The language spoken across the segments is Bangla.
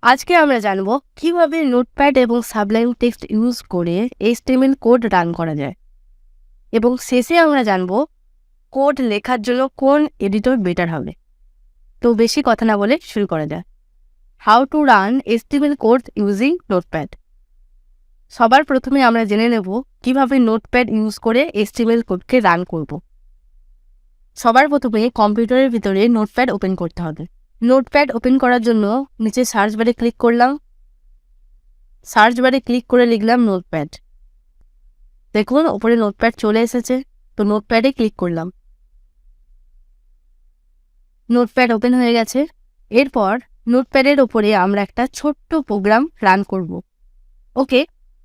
আজকে আমরা জানব কিভাবে নোটপ্যাড এবং সাবলাইম টেক্সট ইউজ করে এইচটিএমএল কোড রান করা যায় এবং শেষে আমরা জানব কোড লেখার জন্য কোন এডিটর বেটার হবে। তো বেশি কথা না বলে শুরু করা যায়। How to run HTML code using notepad. সবার প্রথমে আমরা জেনে নেব কিভাবে নোটপ্যাড ইউজ করে এইচটিএমএল কোডকে রান করব। সবার প্রথমে কম্পিউটারের ভিতরে নোটপ্যাড ওপেন করতে হবে। নোটপ্যাড ওপেন করার জন্য নিচে সার্চ বারে ক্লিক করলাম। সার্চ বারে ক্লিক করে লিখলাম নোটপ্যাড। দেখুন ওপরে নোটপ্যাড চলে এসেছে, তো নোটপ্যাডে ক্লিক করলাম। নোটপ্যাড ওপেন হয়ে গেছে। এরপর নোটপ্যাডের ওপরে আমরা একটা ছোট্ট প্রোগ্রাম রান করব। ওকে,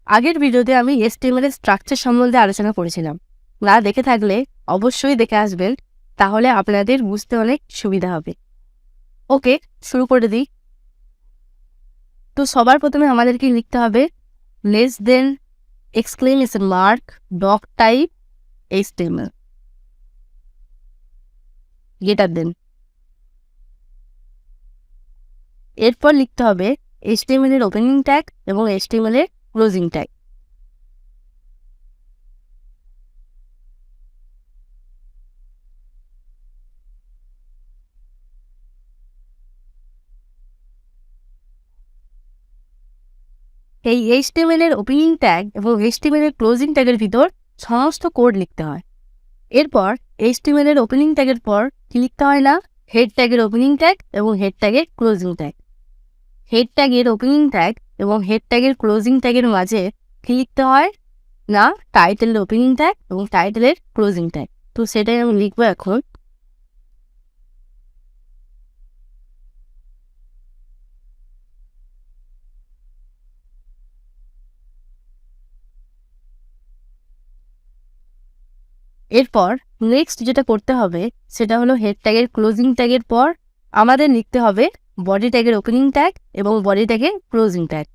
আগের ভিডিওতে আমি এইচটিএমএল এর স্ট্রাকচার সম্বন্ধে আলোচনা করেছিলাম। না দেখে থাকলে অবশ্যই দেখে আসবেন, তাহলে আপনাদের বুঝতে অনেক সুবিধা হবে। ওকে, শুরু করে দিই। তো সবার প্রথমে আমাদেরকে লিখতে হবে less than exclamation mark doc type HTML greater than. এরপর লিখতে হবে এইচটিএমএল এর ওপেনিং ট্যাগ এবং এইচটিএমএল এর ক্লোজিং ট্যাগ। এই এইচটিএমএল এর ওপেনিং ট্যাগ এবং এইচটিএমএল এর ক্লোজিং ট্যাগের ভিতর সমস্ত কোড লিখতে হয়। এরপর এইচটিএমএল এর ওপেনিং ট্যাগের পর কি লিখতে হয় না, হেড ট্যাগের ওপেনিং ট্যাগ এবং হেড ট্যাগের ক্লোজিং ট্যাগ। হেড ট্যাগের ওপেনিং ট্যাগ এবং হেড ট্যাগের ক্লোজিং ট্যাগের মাঝে কি লিখতে হয় না, টাইটেলের ওপেনিং ট্যাগ এবং টাইটেলের ক্লোজিং ট্যাগ। তো সেটাই আমি লিখবো এখন। এরপর নেক্সট যেটা করতে হবে সেটা হলো হেড ট্যাগের ক্লোজিং ট্যাগের পর আমাদের লিখতে হবে বডি ট্যাগের ওপেনিং ট্যাগ এবং বডি ট্যাগের ক্লোজিং ট্যাগ।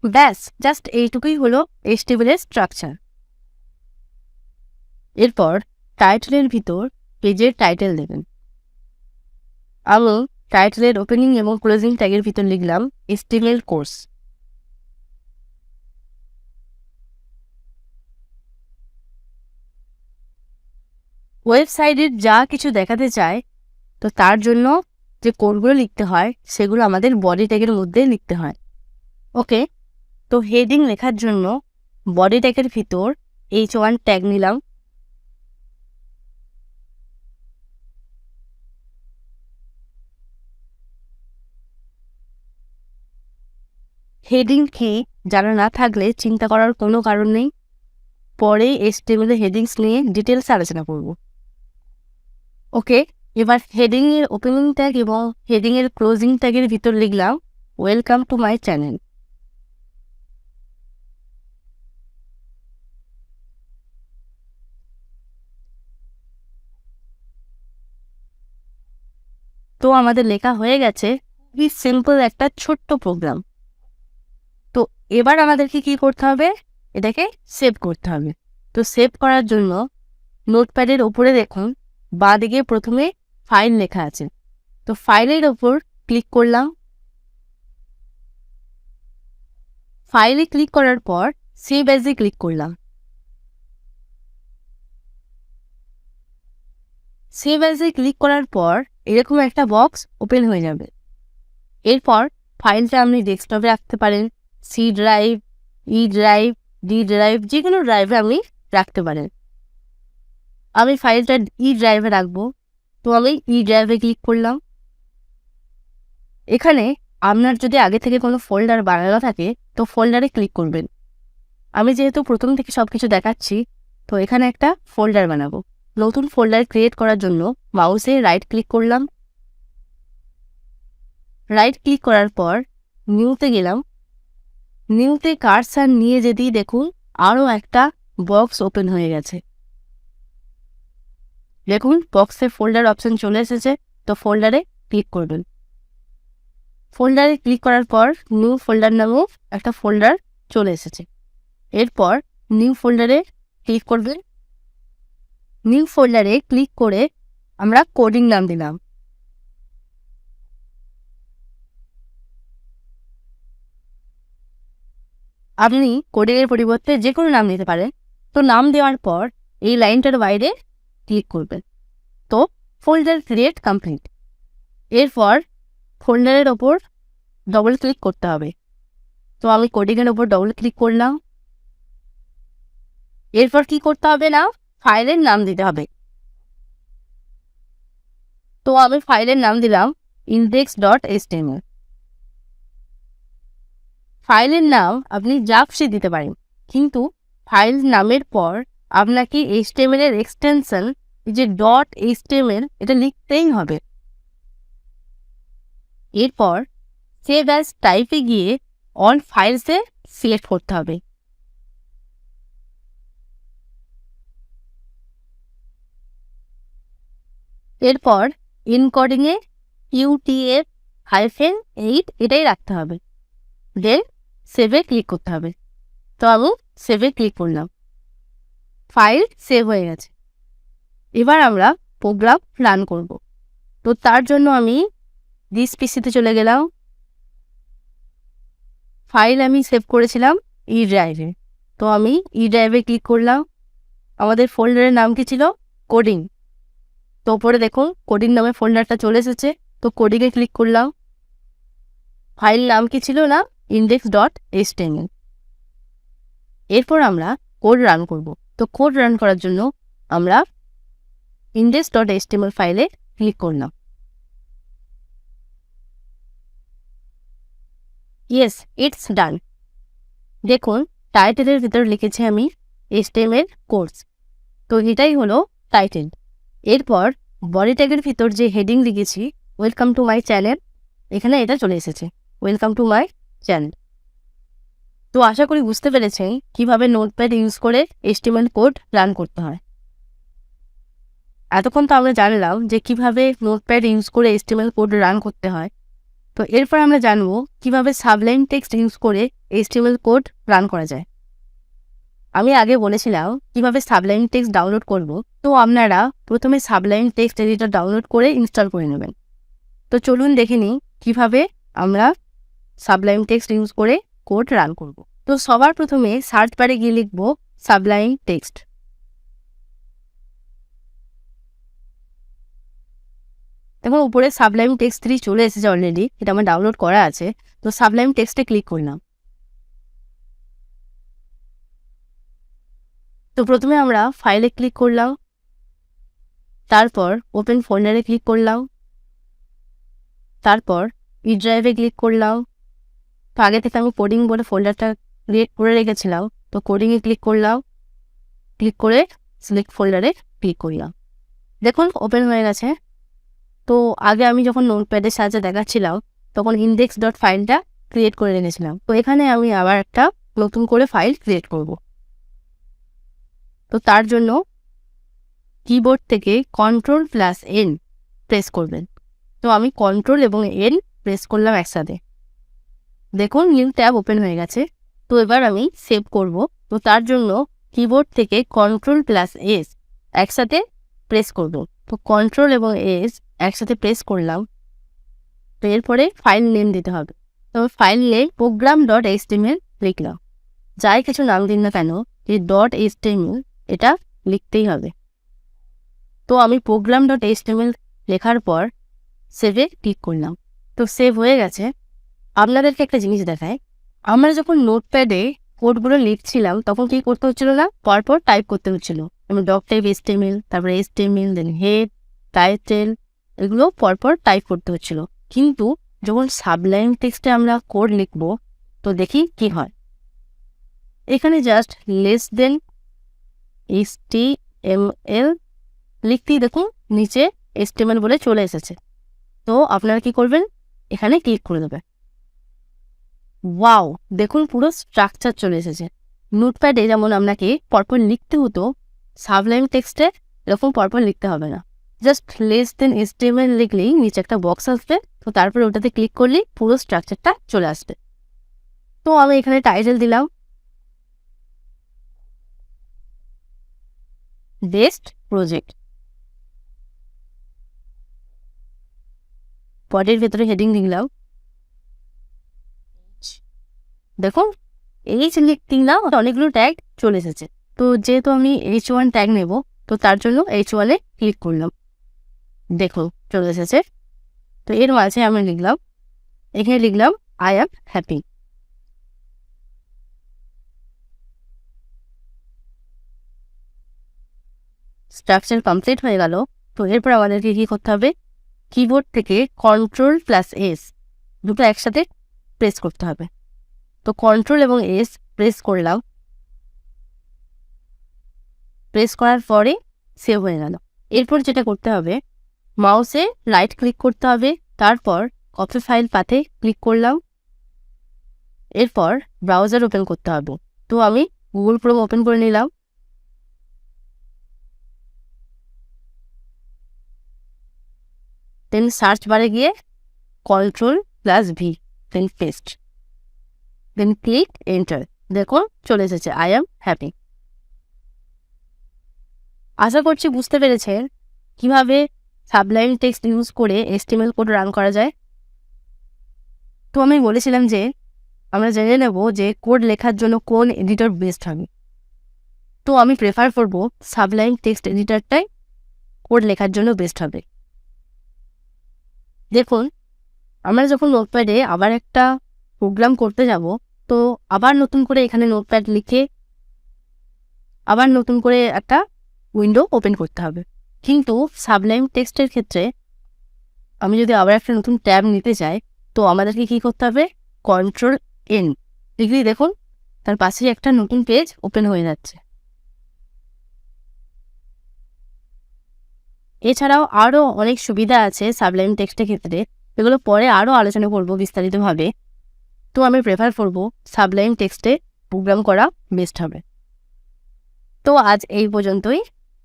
ব্যাস, জাস্ট এইটুকুই হলো এইচটিএমএল এর স্ট্রাকচার। এরপর টাইটেলের ভিতর পেজের টাইটেল দেবেন। আমি টাইটেলের ওপেনিং এবং ক্লোজিং ট্যাগের ভিতর লিখলাম এইচটিএমএল কোর্স। ওয়েবসাইটের যা কিছু দেখাতে চায়, তো তার জন্য যে কোডগুলো লিখতে হয় সেগুলো আমাদের বডি ট্যাগের মধ্যে লিখতে হয়। ওকে, তো হেডিং লেখার জন্য বডি ট্যাগের ভিতর H1 ট্যাগ নিলাম। হেডিং কি জানা না থাকলে চিন্তা করার কোনো কারণ নেই, পরে এইচটিএমএল হেডিংস নিয়ে ডিটেলস আলোচনা করব। ওকে, এবার হেডিং এর ওপেনিং ট্যাগ এবং হেডিং এর ক্লোজিং ট্যাগের ভিতর লিখলাম ওয়েলকাম টু মাই চ্যানেল। তো আমাদের লেখা হয়ে গেছে, খুবই সিম্পল একটা ছোট্ট প্রোগ্রাম। তো এবার আমাদেরকে কি করতে হবে, এটাকে সেভ করতে হবে। তো সেভ করার জন্য নোটপ্যাডের ওপরে দেখুন বাঁ দিকে প্রথমে ফাইল লেখা আছে, তো ফাইলের ওপর ক্লিক করলাম। ফাইলে ক্লিক করার পর সেভ অ্যাজে ক্লিক করলাম। সেভ অ্যাজে ক্লিক করার পর এরকম একটা বক্স ওপেন হয়ে যাবে। এরপর ফাইলটা আপনি ডেস্কটপে রাখতে পারেন, C drive, E drive, D drive, যে কোনো ড্রাইভে আপনি রাখতে পারেন। আমি ফাইলটা ই ড্রাইভে রাখবো, তো আমি ই ড্রাইভে ক্লিক করলাম। এখানে আপনার যদি আগে থেকে কোনো ফোল্ডার বানানো থাকে তো ফোল্ডারে ক্লিক করবেন। আমি যেহেতু প্রথম থেকে সব কিছু দেখাচ্ছি, তো এখানে একটা ফোল্ডার বানাবো। নতুন ফোল্ডার ক্রিয়েট করার জন্য মাউসে রাইট ক্লিক করলাম। রাইট ক্লিক করার পর নিউতে গেলাম। নিউতে কার্সার নিয়ে যেতেই দেখুন আরও একটা বক্স ওপেন হয়ে গেছে। দেখুন বক্সে ফোল্ডার অপশন চলে এসেছে, তো ফোল্ডারে ক্লিক করবেন। ফোল্ডারে ক্লিক করার পর নিউ ফোল্ডার নামেও একটা ফোল্ডার চলে এসেছে। এরপর নিউ ফোল্ডারে ক্লিক করবেন। নিউ ফোল্ডারে ক্লিক করে আমরা কোডিং নাম দিলাম। আপনি কোডিংয়ের পরিবর্তে যে কোনো নাম দিতে পারেন। তো নাম দেওয়ার পর এই লাইনটার বাইরে ক্লিক করবেন। তো ফোল্ডার ক্রিয়েট কমপ্লিট। এরপর ফোল্ডারের ওপর ডবল ক্লিক করতে হবে। তো আমি কোডিংয়ের ওপর ডবল ক্লিক করলাম। এরপর কি করতে হবে না, ফাইলের নাম দিতে হবে। তো আমি ফাইলের নাম দিলাম index.html। ফাইলের নাম আপনি যা খুশি দিতে পারেন, কিন্তু ফাইল নামের পর আপনাকে HTML এর এক্সটেনশন যে .html এটা লিখতেই হবে। এরপর সেভ অ্যাজ টাইপে গিয়ে অল ফাইলসে সিলেক্ট করতে হবে। এরপর ইনকোডিংয়ে UTF-8 এটাই রাখতে হবে। দেন সেভে ক্লিক করতে হবে। তো আমি সেভে ক্লিক করলাম। ফাইল সেভ হয়ে গেছে। এবার আমরা প্রোগ্রাম রান করব। তো তার জন্য আমি দিস পিসিতে চলে গেলাম। ফাইল আমি সেভ করেছিলাম ই ড্রাইভে। তো আমি ই ড্রাইভে ক্লিক করলাম। আমাদের ফোল্ডারের নাম কি ছিল, কোডিং। তো ওপরে দেখুন কোডিং নামে ফোল্ডারটা চলে এসেছে। তো কোডিংয়ে ক্লিক করলাম। ফাইল নাম কি ছিল না, index.html। এরপর আমরা কোড রান করব। তো কোড রান করার জন্য আমরা index.html ফাইলে ক্লিক করলাম। ইয়েস, ইটস ডান। দেখুন টাইটেলের ভিতর লিখেছি আমি HTML কোর্স। তো এটাই হলো টাইটেল। এরপর বডি ট্যাগের ভিতর যে হেডিং লিখেছি ওয়েলকাম টু মাই চ্যানেল, এখানে এটা চলে এসেছে, ওয়েলকাম টু মাই চ্যানেল। তো আশা করি বুঝতে পেরেছেন কিভাবে নোটপ্যাড ইউজ করে HTML কোড রান করতে হয়। এতক্ষণ তো আমরা জানলাম যে কিভাবে নোটপ্যাড ইউজ করে HTML কোড রান করতে হয়। তো এরপর আমরা জানবো কিভাবে সাবলাইম টেক্সট ইউজ করে HTML কোড রান করা যায়। আমি আগে বলেছিলাম কিভাবে সাবলাইম টেক্সট ডাউনলোড করব। তো আপনারা প্রথমে সাবলাইম টেক্সট এডিটর ডাউনলোড করে ইনস্টল করে নেবেন। তো চলুন দেখে নিই কীভাবে আমরা সাবলাইম টেক্সট ইউজ করে কোড রান করব। তো সবার প্রথমে সার্চ বারে গিয়ে লিখব সাবলাইম টেক্সট। দেখুন উপরে সাবলাইম টেক্সট 3 চলে এসেছে অলরেডি, এটা আমার ডাউনলোড করা আছে। তো সাবলাইম টেক্সটে ক্লিক করলাম। তো প্রথমে আমরা ফাইলে ক্লিক করলাম, তারপর ওপেন ফোল্ডারে ক্লিক করলাম, তারপর ই ড্রাইভে ক্লিক করলাম। তো আগে থেকে আমি কোডিং বলে ফোল্ডারটা ক্রিয়েট করে রেখেছিলাম। তো কোডিংয়ে ক্লিক করলাম, ক্লিক করে সিলেক্ট ফোল্ডারে ক্লিক করলাম। দেখুন ওপেন হয়ে গেছে। তো আগে আমি যখন নোটপ্যাডের সাহায্যে দেখাচ্ছিলাম তখন index.html ফাইলটা ক্রিয়েট করে রেখেছিলাম। তো এখানে আমি আবার একটা নতুন করে ফাইল ক্রিয়েট করব। তো তার জন্য কিবোর্ড থেকে Ctrl+N প্রেস করবেন। তো আমি Ctrl এবং N প্রেস করলাম একসাথে। দেখুন নিউ ট্যাব ওপেন হয়ে গেছে। তো এবার আমি সেভ করব। তো তার জন্য কিবোর্ড থেকে Ctrl+S একসাথে প্রেস করব। তো Ctrl এবং S একসাথে প্রেস করলাম। তো এরপরে ফাইল নেম দিতে হবে। তো ফাইল নেম program.html লিখলাম। যাই কিছু নাম দিন না কেন এই .html এটা লিখতেই হবে। তো আমি program.html লেখার পর সেভে ক্লিক করলাম। তো সেভ হয়ে গেছে। আপনাদেরকে একটা জিনিস দেখায়, আমরা যখন নোটপ্যাডে কোডগুলো লিখছিলাম তখন কি করতে হচ্ছিল না, পরপর টাইপ করতে হচ্ছিল। আমি .html, তারপরে HTML, দেন হেড, টাইটেল, এগুলো পরপর টাইপ করতে হচ্ছিল। কিন্তু যখন সাবলাইম টেক্সটে আমরা কোড লিখব তো দেখি কি হয়। এখানে জাস্ট লেস দেন HTML লিখতেই দেখুন নিচে HTML বলে চলে এসেছে। তো আপনারা কি করবেন, এখানে ক্লিক করে দেবেন। ওয়াও, দেখুন পুরো স্ট্রাকচার চলে এসেছে। নোটপ্যাডে যেমন আপনাকে পরপর লিখতে হতো, সাবলাইম টেক্সটে এরকম পরপর লিখতে হবে না। জাস্ট লেস দেন HTML লিখলেই নিচে একটা বক্স আসবে। তো তারপরে ওটাতে ক্লিক করলেই পুরো স্ট্রাকচারটা চলে আসবে। তো আমি এখানে টাইটেল দিলাম। Best project. বডির ভেতরে হেডিং লিখলাম, দেখুন এইচ লিখলাম, অনেকগুলো ট্যাগ চলে এসেছে। তো যেহেতু আমি H1 ট্যাগ নেব, তো তার জন্য H1-এ ক্লিক করলাম, দেখুন চলে এসেছে। তো এর মাঝে আমি লিখলাম, এখানে লিখলাম I am happy. Structure complete হয়ে গেল। তো এরপর আমাদেরকে কী করতে হবে, কিবোর্ড থেকে Ctrl+S দুটো একসাথে প্রেস করতে হবে। তো Ctrl এবং S প্রেস করলাম, প্রেস করার পরে সেভ হয়ে গেল। এরপর যেটা করতে হবে, মাউসে রাইট ক্লিক করতে হবে, তারপর কপি ফাইল পাথে ক্লিক করলাম, এরপর ব্রাউজার ওপেন করতে হবে। তো আমি গুগল ক্রোম ওপেন করে নিলাম, দেন সার্চ বারে গিয়ে Ctrl+V, দেন পেস্ট, দেন ক্লিক এন্টার। দেখুন চলে এসেছে আই অ্যাম হ্যাপি। আশা করছি বুঝতে পেরেছেন কিভাবে সাবলাইম টেক্সট ইউজ করে HTML কোড রান করা যায়। তো আমি বলেছিলাম যে আমরা জেনে নেব যে কোড লেখার জন্য কোন এডিটর বেস্ট হবে। তো আমি প্রেফার করব সাবলাইম টেক্সট এডিটরটাই কোড লেখার জন্য বেস্ট হবে। দেখুন আমরা যখন নোটপ্যাডে আবার একটা প্রোগ্রাম করতে যাব, তো আবার নতুন করে এখানে নোটপ্যাড লিখে আবার নতুন করে একটা উইন্ডো ওপেন করতে হবে। কিন্তু সাবলাইম টেক্সটের ক্ষেত্রে আমি যদি আবার একটা নতুন ট্যাব নিতে চাই, তো আমাদেরকে কী করতে হবে, Ctrl+N লিখলেই দেখুন তার পাশেই একটা নতুন পেজ ওপেন হয়ে যাচ্ছে। এছাড়াও আরও অনেক সুবিধা আছে সাবলাইম টেক্সটের ক্ষেত্রে, এগুলো পরে আরও আলোচনা করব বিস্তারিতভাবে। তো আমি প্রেফার করব সাবলাইম টেক্সটে প্রোগ্রাম করা বেস্ট হবে। তো আজ এই পর্যন্তই।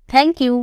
Thank you.